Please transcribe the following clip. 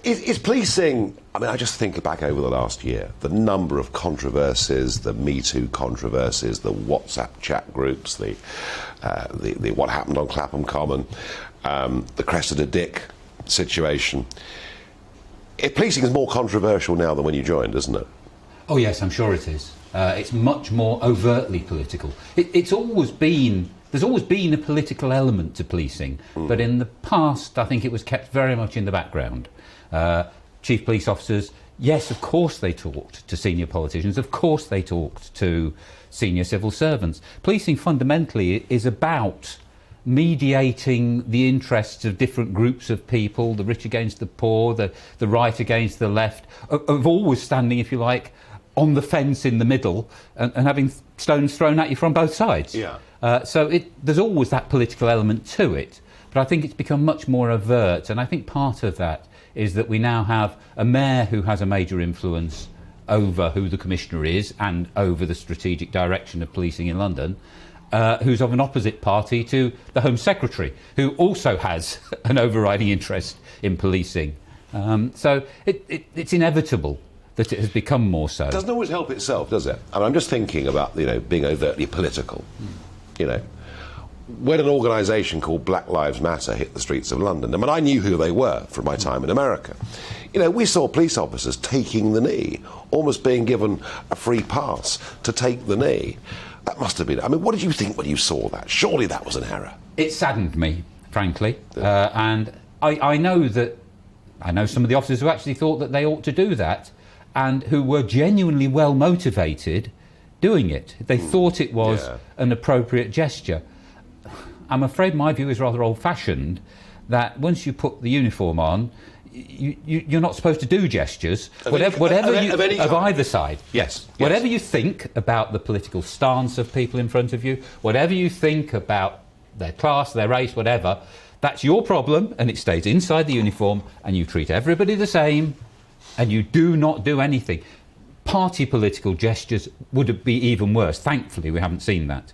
Is policing, I mean, I just think back over the last year, the number of controversies, the Me Too controversies, the WhatsApp chat groups, the what happened on Clapham Common, the Cressida Dick situation. Policing is more controversial now than when you joined, isn't it? Oh yes, I'm sure it is. It's much more overtly political. There's always been a political element to policing, but in the past I think it was kept very much in the background. Chief police officers, yes, of course they talked to senior politicians, of course they talked to senior civil servants. Policing fundamentally is about mediating the interests of different groups of people, the rich against the poor, the right against the left, of always standing, if you like, on the fence in the middle and having stones thrown at you from both sides. Yeah. So there's always that political element to it, but I think it's become much more overt, and I think part of that is that we now have a mayor who has a major influence over who the commissioner is and over the strategic direction of policing in London, who's of an opposite party to the Home Secretary, who also has an overriding interest in policing. So it's inevitable that it has become more so. It doesn't always help itself, does it? I mean, I'm just thinking about, being overtly political. When an organisation called Black Lives Matter hit the streets of London, I mean, I knew who they were from my time in America. We saw police officers taking the knee, almost being given a free pass to take the knee. That must have been... I mean, what did you think when you saw that? Surely that was an error. It saddened me, frankly. And I know some of the officers who actually thought that they ought to do that and who were genuinely well motivated doing it. They thought it was an appropriate gesture. I'm afraid my view is rather old-fashioned, that once you put the uniform on, you're not supposed to do gestures, of either side. Yes. Whatever you think about the political stance of people in front of you, whatever you think about their class, their race, whatever, that's your problem, and it stays inside the uniform, and you treat everybody the same, and you do not do anything. Party political gestures would be even worse. Thankfully, we haven't seen that.